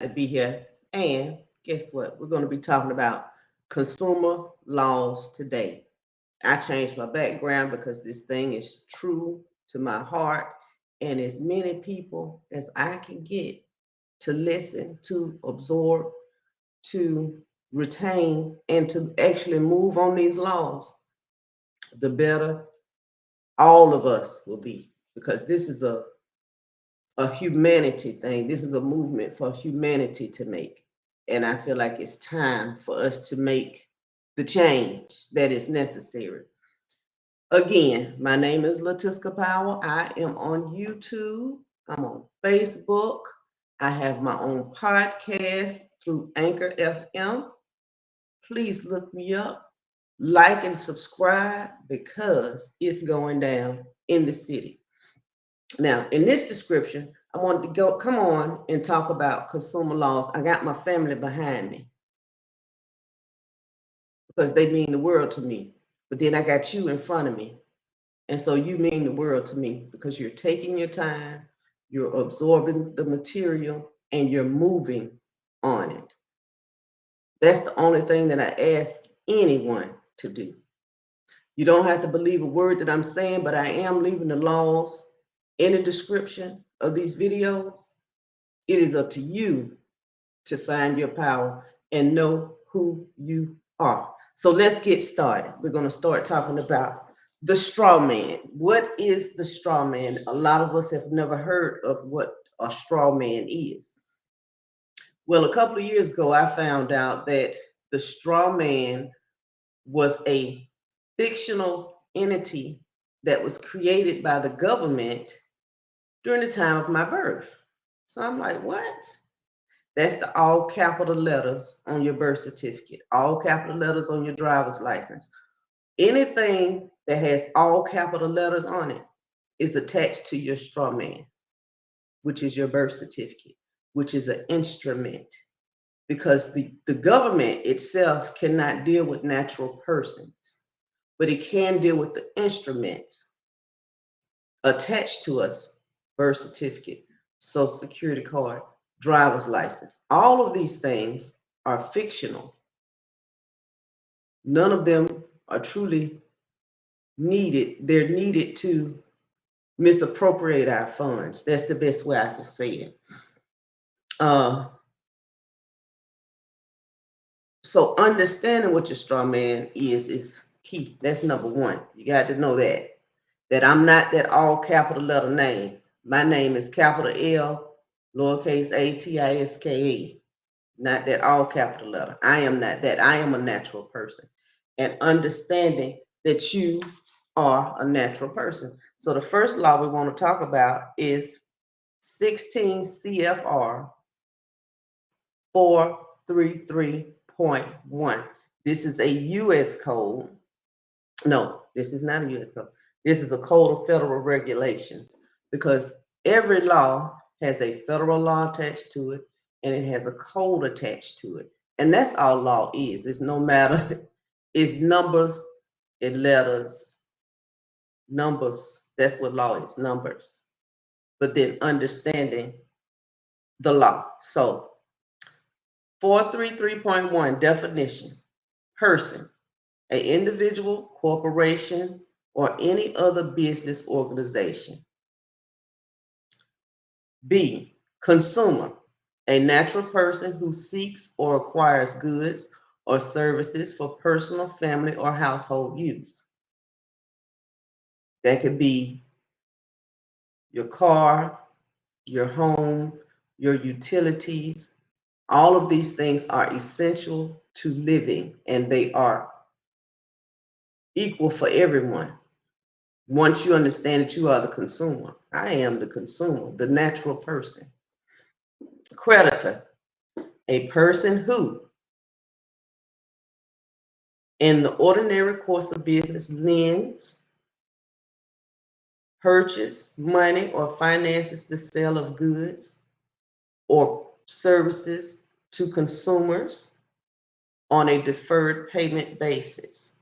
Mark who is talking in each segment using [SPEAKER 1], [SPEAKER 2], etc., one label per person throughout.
[SPEAKER 1] to be here. And guess what? We're going to be talking about consumer laws today. I changed my background because this thing is true to my heart. And as many people as I can get to listen, to absorb, to retain, and to actually move on these laws, the better all of us will be. Because this is a humanity thing. This is a movement for humanity to make. And I feel like it's time for us to make the change that is necessary. Again, my name is Latiska Power. I am on YouTube. I'm on Facebook. I have my own podcast through Anchor FM. Please look me up, like and subscribe because it's going down in the city. Now, in this description, I wanted to come on and talk about consumer laws. I got my family behind me because they mean the world to me. But then I got you in front of me. And so you mean the world to me because you're taking your time, you're absorbing the material, and you're moving on it. That's the only thing that I ask anyone to do. You don't have to believe a word that I'm saying, but I am leaving the laws in the description of these videos. It is up to you to find your power and know who you are. So let's get started. We're going to start talking about the straw man. What is the straw man? A lot of us have never heard of what a straw man is. Well, a couple of years ago, I found out that the straw man was a fictional entity that was created by the government during the time of my birth. So I'm like, what? That's the all capital letters on your birth certificate, all capital letters on your driver's license. Anything that has all capital letters on it is attached to your straw man, which is your birth certificate, which is an instrument. Because the government itself cannot deal with natural persons, but it can deal with the instruments attached to us: birth certificate, social security card, driver's license. All of these things are fictional. None of them are truly needed. They're needed to misappropriate our funds. That's the best way I can say it. So understanding what your straw man is key. That's number one. You got to know that I'm not that all capital letter name. My name is capital L, lowercase a, T-I-S-K-E. Not that all capital letter. I am not that. I am a natural person. And understanding that you are a natural person. So the first law we want to talk about is 16 CFR 433.1. This is a U.S. code. No, this is not a U.S. code. This is a code of federal regulations because every law has a federal law attached to it and it has a code attached to it. And that's all law is. It's no matter, it's numbers and letters, numbers. That's what law is, numbers. But then understanding the law. So 433.1 definition: person, an individual, corporation, or any other business organization. B, consumer, a natural person who seeks or acquires goods or services for personal, family, or household use. That could be your car, your home, your utilities. All of these things are essential to living and they are equal for everyone. Once you understand that you are the consumer, I am the consumer, the natural person. Creditor, a person who, in the ordinary course of business, lends, purchases money, or finances the sale of goods or services to consumers on a deferred payment basis,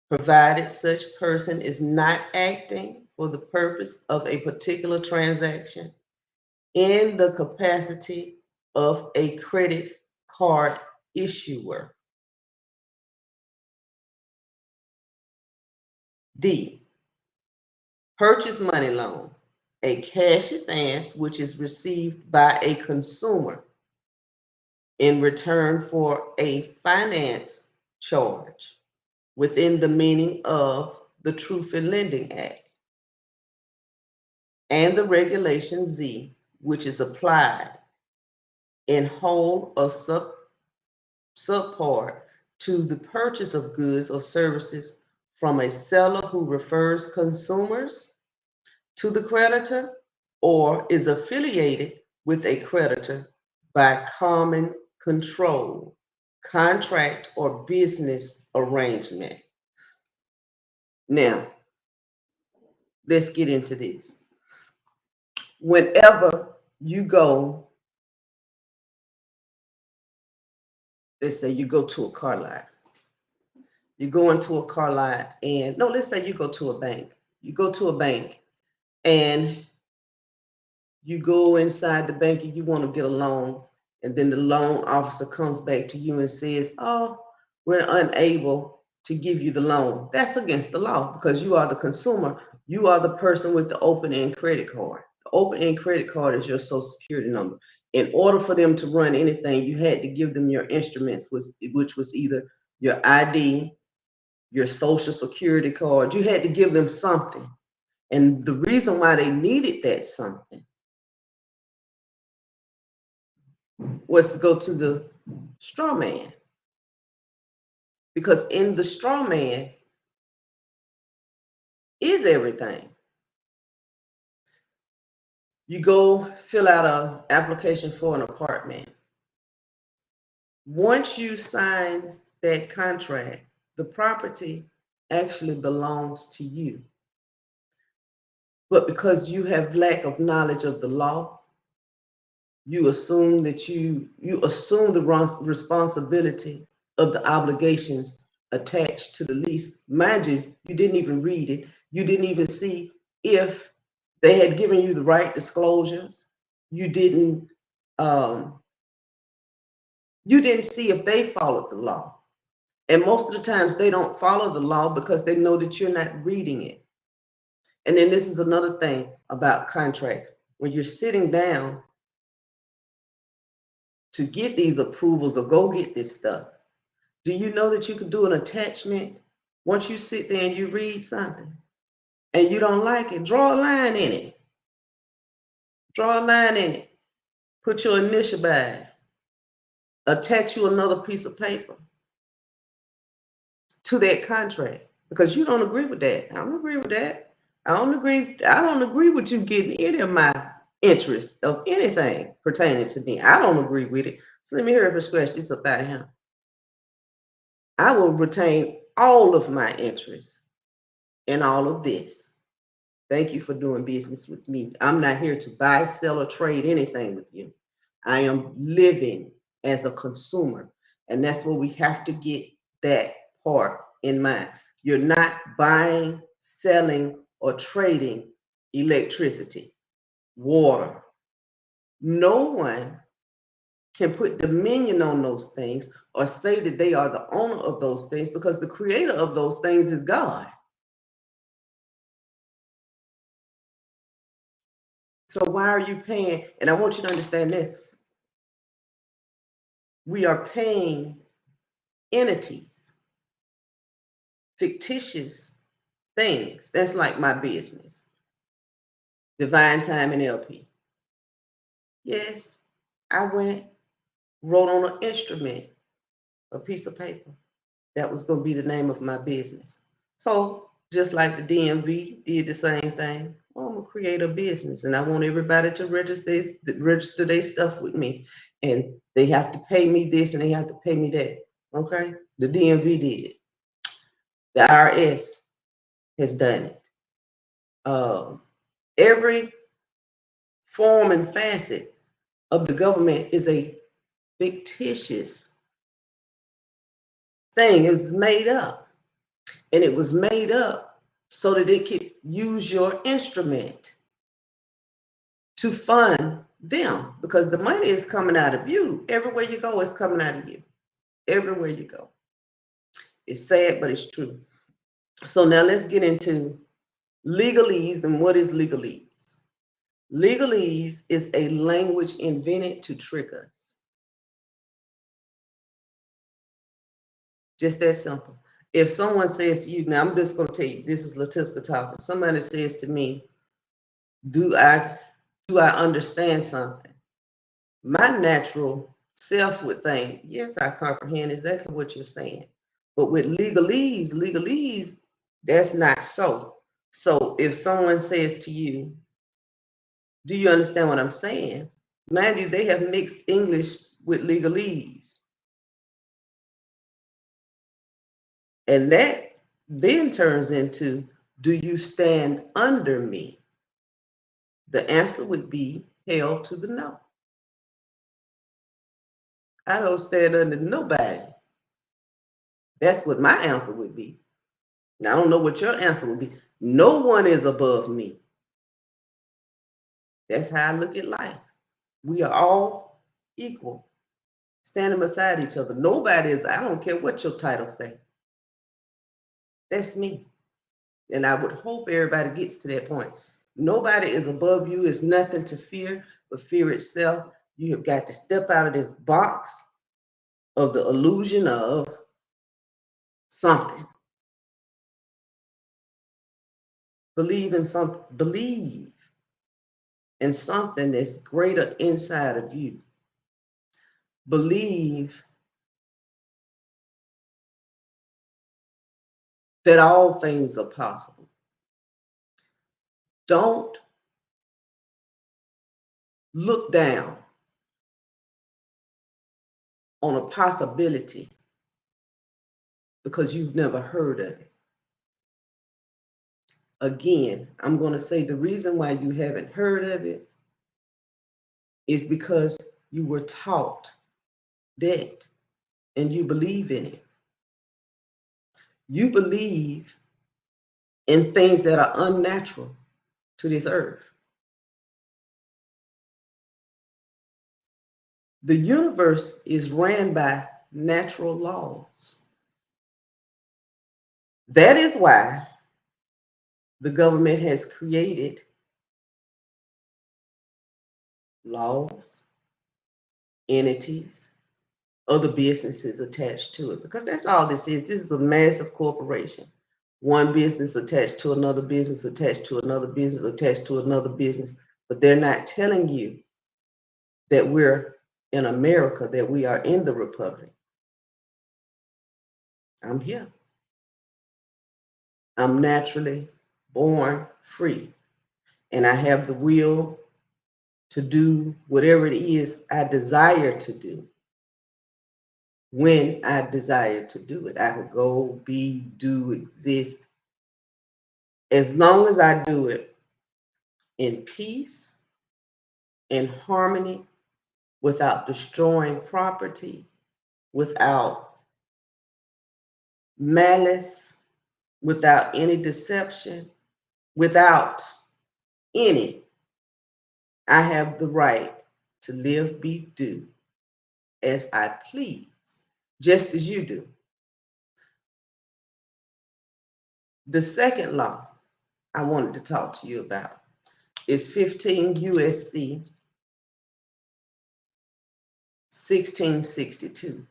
[SPEAKER 1] provided such person is not acting for the purpose of a particular transaction in the capacity of a credit card issuer. D, purchase money loan, a cash advance which is received by a consumer in return for a finance charge within the meaning of the Truth in Lending Act and the Regulation Z, which is applied in whole or subpart to the purchase of goods or services from a seller who refers consumers to the creditor or is affiliated with a creditor by common control, contract, or business arrangement. Now, let's get into this. Whenever you go, let's say you go to a car lot. You go into a car lot and, no, let's say you go to a bank. You go to a bank and you go inside the bank and you want to get a loan. And then the loan officer comes back to you and says, oh, we're unable to give you the loan. That's against the law because you are the consumer. You are the person with the open-end credit card. The open-end credit card is your social security number. In order for them to run anything, you had to give them your instruments, which was either your ID, your social security card. You had to give them something. And the reason why they needed that something was to go to the straw man. Because in the straw man is everything. You go fill out an application for an apartment. Once you sign that contract, the property actually belongs to you. But because you have lack of knowledge of the law, you assume that you assume the responsibility of the obligations attached to the lease. Mind you, you didn't even read it. You didn't even see if they had given you the right disclosures. You didn't see if they followed the law. And most of the times they don't follow the law because they know that you're not reading it. And then this is another thing about contracts. When you're sitting down to get these approvals or go get this stuff, do you know that you could do an attachment once you sit there and you read something and you don't like it? Draw a line in it. Draw a line in it. Put your initial by it. Attach you another piece of paper to that contract because you don't agree with that. I don't agree with that. I don't agree with you getting any of my interest of anything pertaining to me. I don't agree with it. So let me hear if I scratch this up out of him. I will retain all of my interest in all of this. Thank you for doing business with me. I'm not here to buy, sell, or trade anything with you. I am living as a consumer. And that's where we have to get that part in mind. You're not buying, selling, or trading electricity, water. No one can put dominion on those things or say that they are the owner of those things because the creator of those things is God. So why are you paying? And I want you to understand this. We are paying entities, fictitious things. That's like my business, Divine Time and LP. Yes, I wrote on an instrument, a piece of paper. That was going to be the name of my business. So just like the DMV did the same thing, well, I'm going to create a business and I want everybody to register their stuff with me. And they have to pay me this and they have to pay me that. Okay? The DMV did it. The IRS has done it. Every form and facet of the government is a fictitious thing. It's made up. And it was made up so that it could use your instrument to fund them, because the money is coming out of you. Everywhere you go, it's coming out of you. Everywhere you go. It's sad, but it's true. So now let's get into legalese. And what is legalese? Legalese is a language invented to trick us. Just that simple. If someone says to you, now I'm just going to tell you, this is Latiska talking. Somebody says to me, do I understand something? My natural self would think, yes, I comprehend exactly what you're saying. But with legalese, that's not so. So if someone says to you, do you understand what I'm saying? Mind you, they have mixed English with legalese. And that then turns into, do you stand under me? The answer would be hell to the no. I don't stand under nobody. That's what my answer would be. Now, I don't know what your answer would be. No one is above me. That's how I look at life. We are all equal, standing beside each other. Nobody is, I don't care what your title say. That's me. And I would hope everybody gets to that point. Nobody is above you. It's nothing to fear but fear itself. You have got to step out of this box of the illusion of something. Believe in something. Believe in something that's greater inside of you. Believe that all things are possible. Don't look down on a possibility because you've never heard of it. Again, I'm going to say the reason why you haven't heard of it is because you were taught that and you believe in it. You believe in things that are unnatural to this earth. The universe is ran by natural laws. That is why the government has created laws, entities, other businesses attached to it, because that's all this is. This is a massive corporation. One business attached to another business, attached to another business, attached to another business, but they're not telling you that we're in America, that we are in the Republic. I'm here. I'm naturally born free, and I have the will to do whatever it is I desire to do when I desire to do it. I could go, be, do, exist, as long as I do it in peace, in harmony, without destroying property, without malice, without any deception, without any. I have the right to live, be, do as I please, just as you do. The second law I wanted to talk to you about is 15 USC 1662.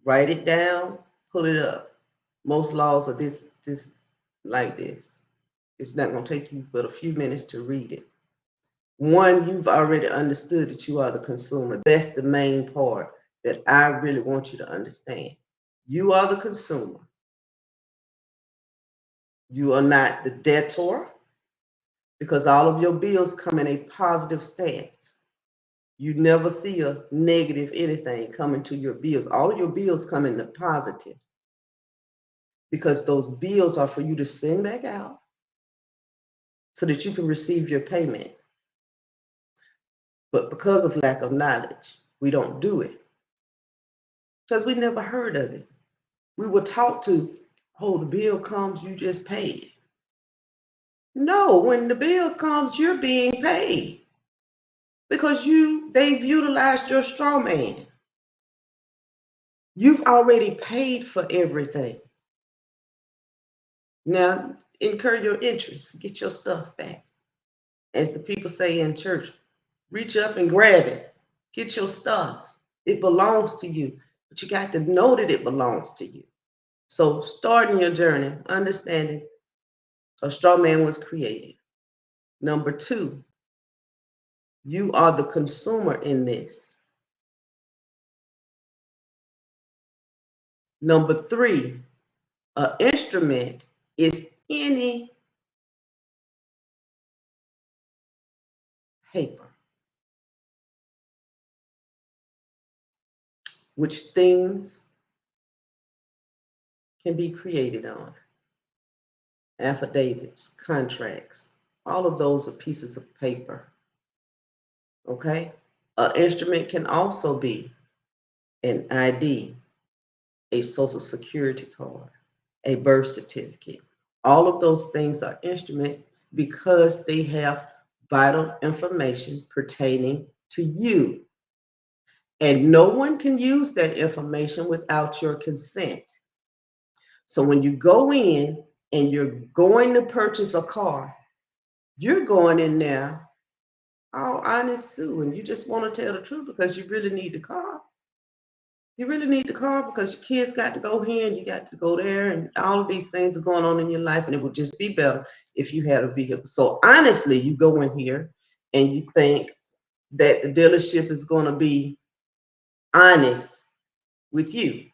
[SPEAKER 1] Write it down, pull it up. Most laws are this like this. It's not going to take you but a few minutes to read it. One, you've already understood that you are the consumer. That's the main part that I really want you to understand. You are the consumer. You are not the debtor, because all of your bills come in a positive stance. You never see a negative anything coming to your bills. All of your bills come in the positive, because those bills are for you to send back out so that you can receive your payment. But because of lack of knowledge, we don't do it because we never heard of it. We were taught to, oh, the bill comes, you just pay it. No, when the bill comes, you're being paid because they've utilized your straw man. You've already paid for everything. Now, incur your interest, get your stuff back. As the people say in church, reach up and grab it, get your stuff. It belongs to you, but you got to know that it belongs to you. So, starting your journey, understanding a straw man was created. Number two, you are the consumer in this. Number three, an instrument is any paper which things can be created on. Affidavits, contracts, all of those are pieces of paper. Okay? An instrument can also be an ID, a social security card, a birth certificate. All of those things are instruments because they have vital information pertaining to you. And no one can use that information without your consent. So when you go in and you're going to purchase a car, you're going in there all honest, Sue, and you just want to tell the truth because you really need the car. You really need the car because your kids got to go here and you got to go there, and all of these things are going on in your life, and it would just be better if you had a vehicle. So honestly, you go in here and you think that the dealership is going to be honest with you.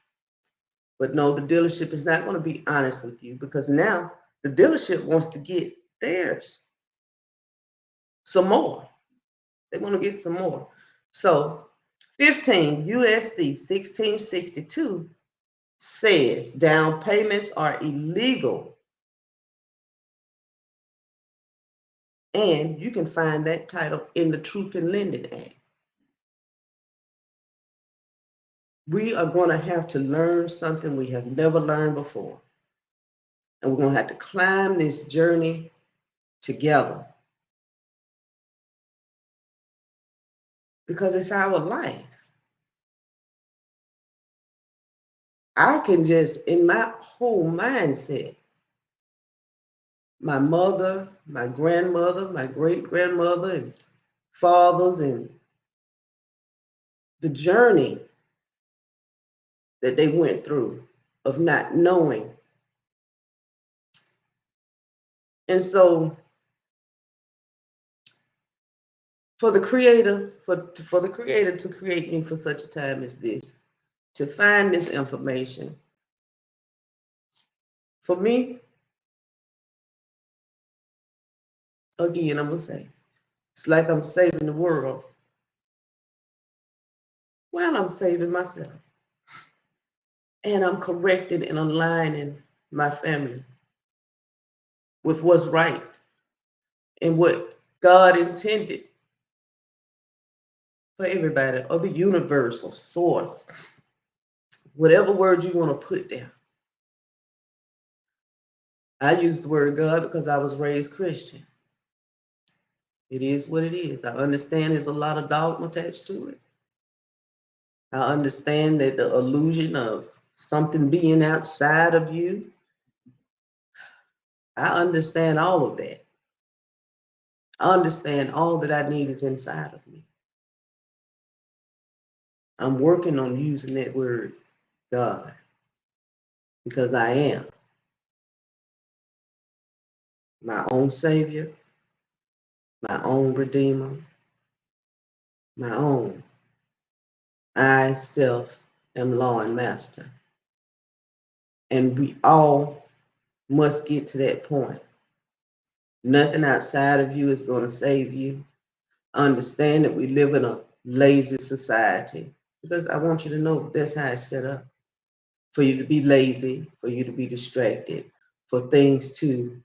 [SPEAKER 1] But no, the dealership is not going to be honest with you because now the dealership wants to get theirs some more. They want to get some more. So 15 USC 1662 says down payments are illegal. And you can find that title in the Truth in Lending Act. We are going to have to learn something we have never learned before. And we're going to have to climb this journey together because it's our life. I can just, in my whole mindset, my mother, my grandmother, my great grandmother, and fathers, and the journey that they went through of not knowing. And so for the creator, for the creator to create me for such a time as this, to find this information, for me, again, I'm gonna say, it's like I'm saving the world. Well, I'm saving myself. And I'm correcting and aligning my family with what's right and what God intended for everybody, or the universal source, whatever word you want to put there. I use the word God because I was raised Christian. It is what it is. I understand there's a lot of dogma attached to it. I understand that the illusion of something being outside of you, I understand all of that. I understand all that I need is inside of me. I'm working on using that word, God, because I am my own Savior, my own Redeemer, my own. I, self, am law and master. And we all must get to that point. Nothing outside of you is going to save you. Understand that we live in a lazy society, because I want you to know that's how it's set up. For you to be lazy, for you to be distracted, for things to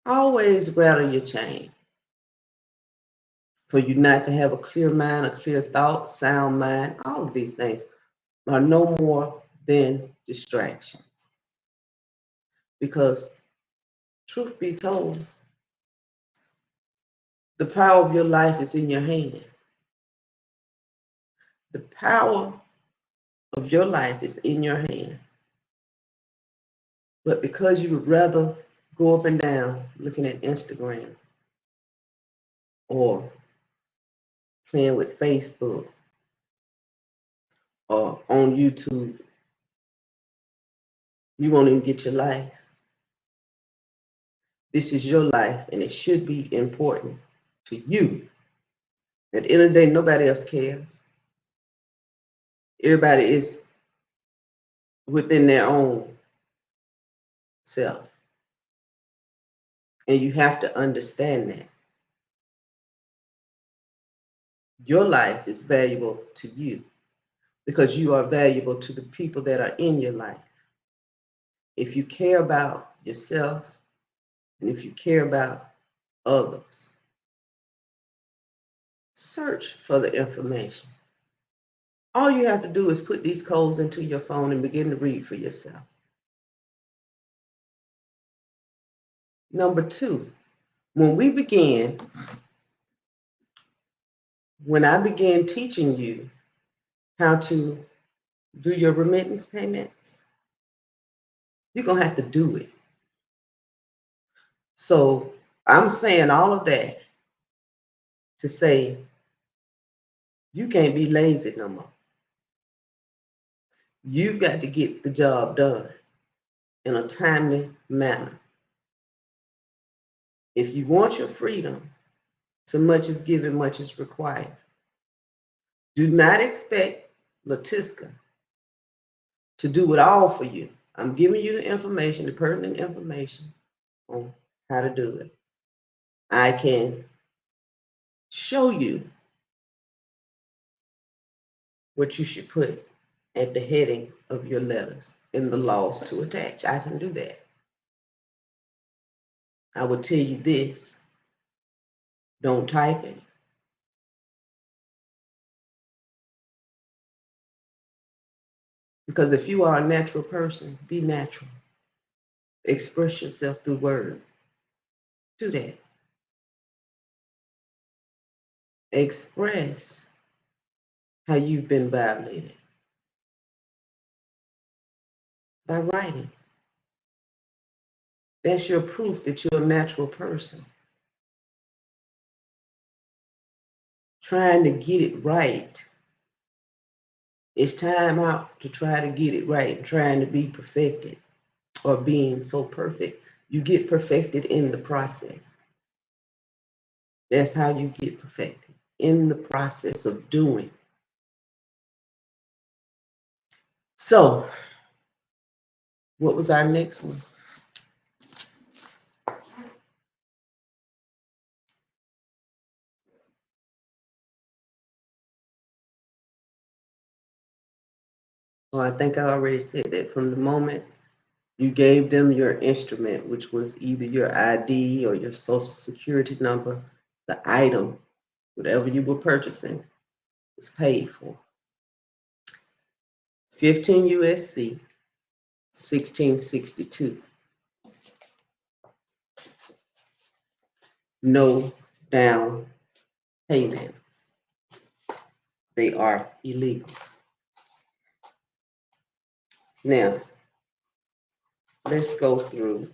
[SPEAKER 1] always rattle your chain, for you not to have a clear mind, a clear thought, sound mind. All of these things are no more than distractions. Because truth be told, The power of your life is in your hand. The power of your life is in your hand. But because you would rather go up and down looking at Instagram or playing with Facebook or on YouTube, you won't even get your life. This is your life, and it should be important to you. At the end of the day, nobody else cares. Everybody is within their own self. And you have to understand that. Your life is valuable to you because you are valuable to the people that are in your life. If you care about yourself and if you care about others, search for the information. All you have to do is put these codes into your phone and begin to read for yourself. Number two, when I began teaching you how to do your remittance payments, you're going to have to do it. So I'm saying all of that to say you can't be lazy no more. You've got to get the job done in a timely manner. If you want your freedom, so much is given, much is required. Do not expect Latiska to do it all for you. I'm giving you the information, the pertinent information on how to do it. I can show you what you should put at the heading of your letters in the laws to attach. I can do that. I will tell you this, don't type it. Because if you are a natural person, be natural. Express yourself through word. Do that. Express how you've been violated by writing. That's your proof that you're a natural person. Trying to get it right. It's time out to try to get it right and trying to be perfected or being so perfect. You get perfected in the process. That's how you get perfected, in the process of doing. So, what was our next one? Well, I think I already said that from the moment you gave them your instrument, which was either your ID or your social security number, the item, whatever you were purchasing, was paid for. 15 USC, 1662. No down payments. They are illegal. Now, let's go through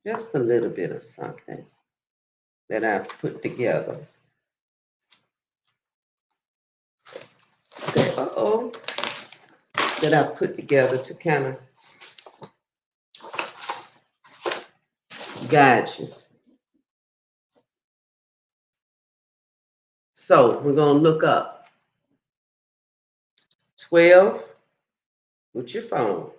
[SPEAKER 1] just a little bit of something that I've put together. That I've put together to kind of guide you. So we're going to look up 12 with your phone.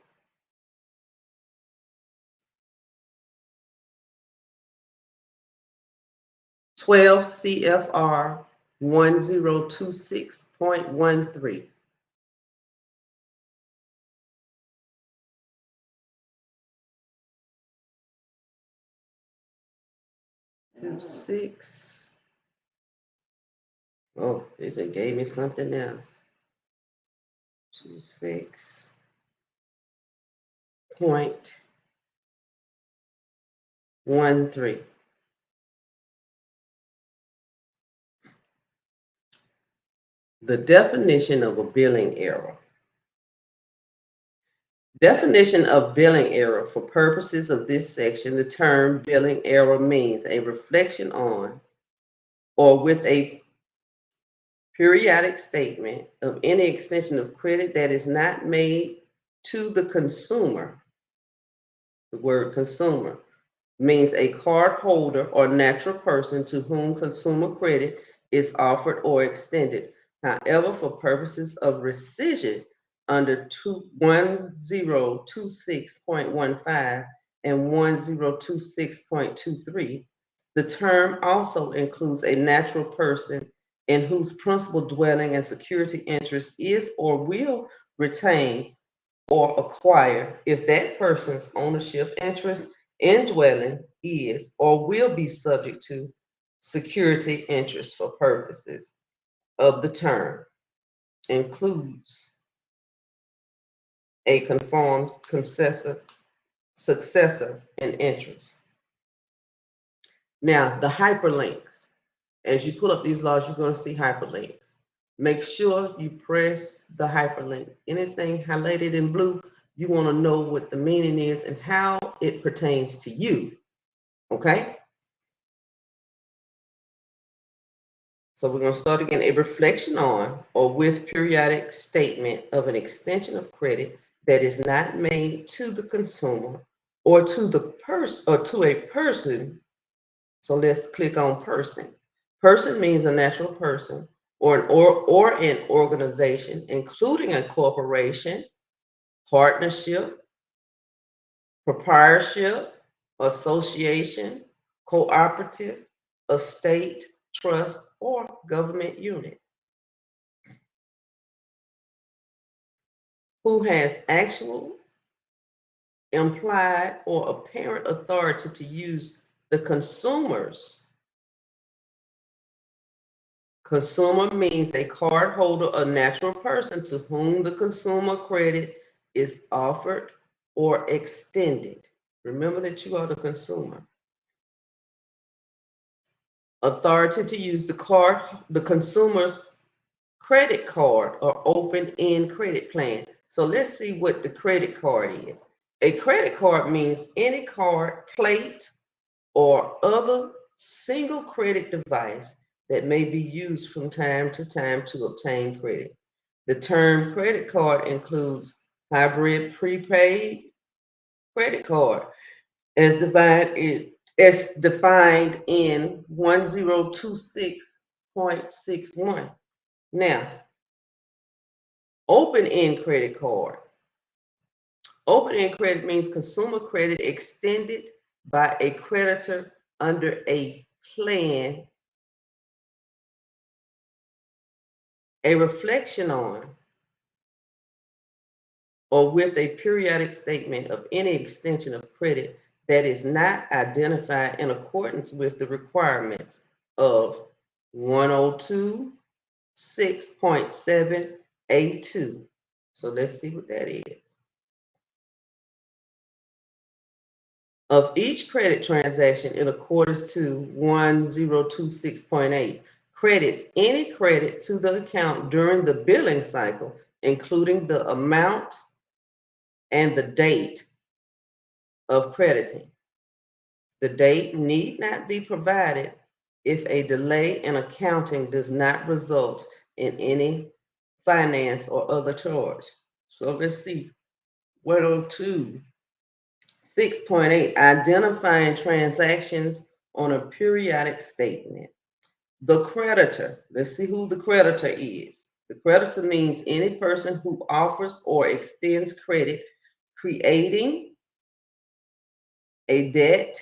[SPEAKER 1] 12 CFR 1026.13. Six. Oh, it just gave me something else. 26.13. The definition of a billing error. Definition of billing error. For purposes of this section, the term billing error means a reflection on or with a periodic statement of any extension of credit that is not made to the consumer. The word consumer means a card holder or natural person to whom consumer credit is offered or extended. However, for purposes of rescission under 1026.15 and 1026.23, the term also includes a natural person in whose principal dwelling and security interest is or will retain or acquire if that person's ownership interest in dwelling is or will be subject to security interest for purposes of the term includes a conformed successor in interest. Now, the hyperlinks. As you pull up these laws, you're going to see hyperlinks. Make sure you press the hyperlink. Anything highlighted in blue, you want to know what the meaning is and how it pertains to you. Okay? So we're going to start again. A reflection on or with periodic statement of an extension of credit that is not made to the consumer or to the person or to a person. So let's click on person. Person means a natural person or an organization, including a corporation, partnership, proprietorship, association, cooperative, estate, trust, or government unit, who has actual, implied, or apparent authority to use the consumer's. Consumer means a card holder, a natural person to whom the consumer credit is offered or extended. Remember that you are the consumer. Authority to use the consumer's credit card or open-end credit plan. So let's see what the credit card is. A credit card means any card, plate, or other single credit device that may be used from time to time to obtain credit. The term credit card includes hybrid prepaid credit card as defined in 1026.61. Now, open-end credit card. Open-end credit means consumer credit extended by a creditor under a plan. A reflection on or with a periodic statement of any extension of credit that is not identified in accordance with the requirements of 1026.7A2. So let's see what that is. Of each credit transaction in accordance to 1026.8, credits any credit to the account during the billing cycle, including the amount and the date of crediting. The date need not be provided if a delay in accounting does not result in any finance or other charge. So let's see. 102.6.8, identifying transactions on a periodic statement. The creditor, let's see who the creditor is. The creditor means any person who offers or extends credit, creating a debt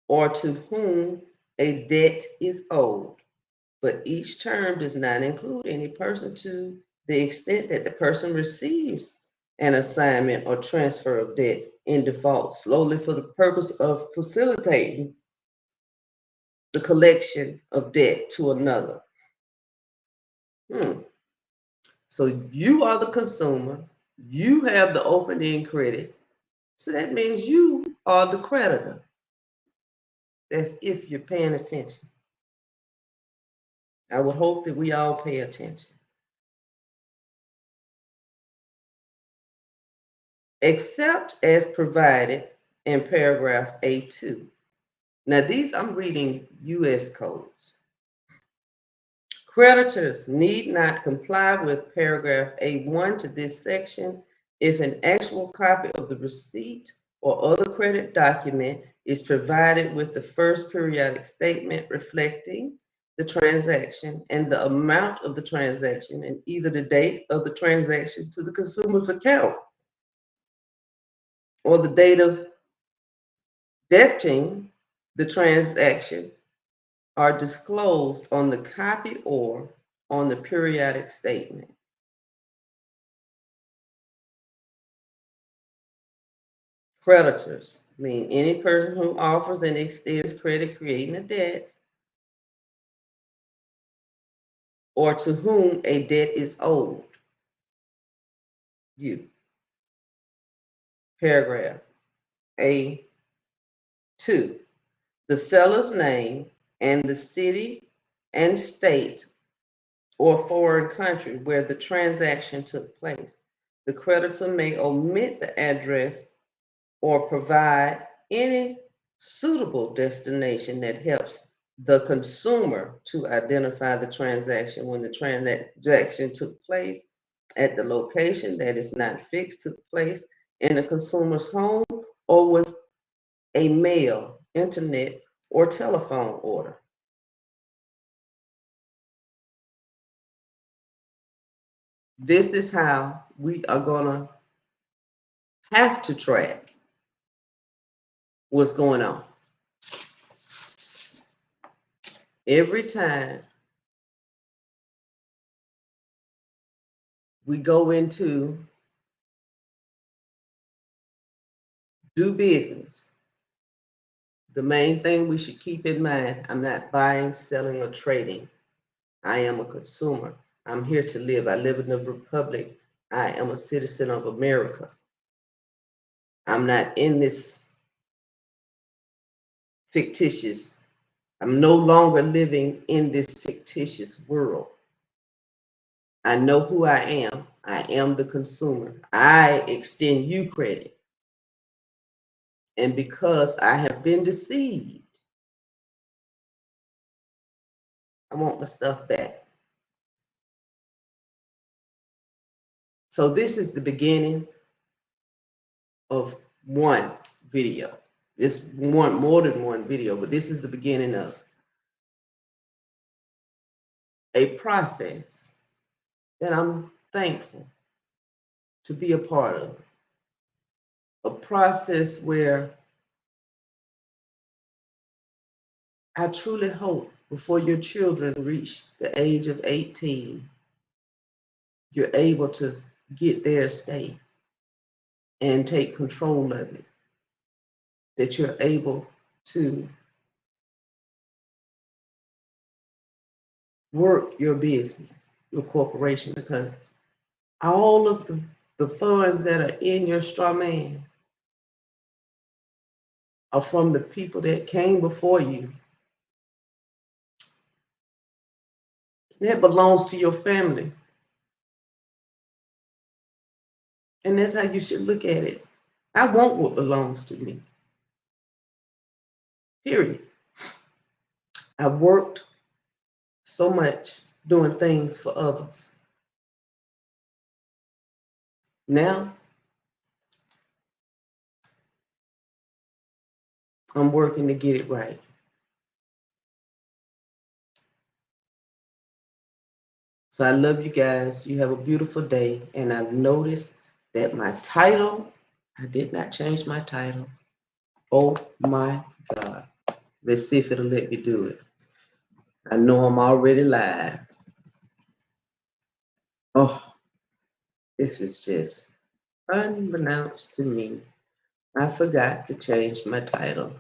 [SPEAKER 1] or to whom a debt is owed. But each term does not include any person to the extent that the person receives an assignment or transfer of debt in default solely for the purpose of facilitating the collection of debt to another. So you are the consumer, you have the open-end credit, so that means you are the creditor. That's if you're paying attention. I would hope that we all pay attention. except as provided in paragraph A2. Now these, I'm reading U.S. codes. Creditors need not comply with paragraph A1 to this section if an actual copy of the receipt or other credit document is provided with the first periodic statement reflecting the transaction and the amount of the transaction and either the date of the transaction to the consumer's account or the date of debiting the transaction are disclosed on the copy or on the periodic statement. Creditors mean any person who offers and extends credit creating a debt or to whom a debt is owed. You. Paragraph A2. The seller's name and the city and state or foreign country where the transaction took place. The creditor may omit the address or provide any suitable destination that helps the consumer to identify the transaction when the transaction took place at the location that is not fixed, took place in the consumer's home, or was a mail, internet, or telephone order. This is how we are going to have to track what's going on. Every time we go into do business, the main thing we should keep in mind, I'm not buying, selling, or trading. I am a consumer. I'm here to live. I live in the Republic. I am a citizen of America. I'm not in this fictitious, I'm no longer living in this fictitious world. I know who I am. I am the consumer. I extend you credit. And because I have been deceived, I want my stuff back. So this is the beginning of one video. It's one more than one video, but this is the beginning of a process that I'm thankful to be a part of. A process where I truly hope before your children reach the age of 18, you're able to get their estate and take control of it. That you're able to work your business, your corporation, because all of the funds that are in your straw man are from the people that came before you. That belongs to your family. And that's how you should look at it. I want what belongs to me. Period. I worked so much doing things for others. Now, I'm working to get it right. So I love you guys. You have a beautiful day. And I've noticed that my title, I did not change my title. Oh my God. Let's see if it'll let me do it. I know I'm already live. Oh, this is just unbeknownst to me. I forgot to change my title.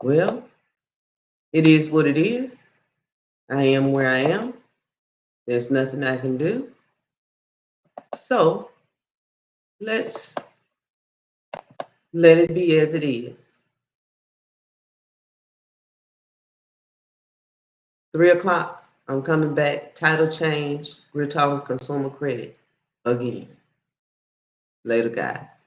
[SPEAKER 1] Well, it is what it is. I am where I am. There's nothing I can do. So let's let it be as it is. 3 o'clock, I'm coming back. Title change. We're talking consumer credit again. Later, guys.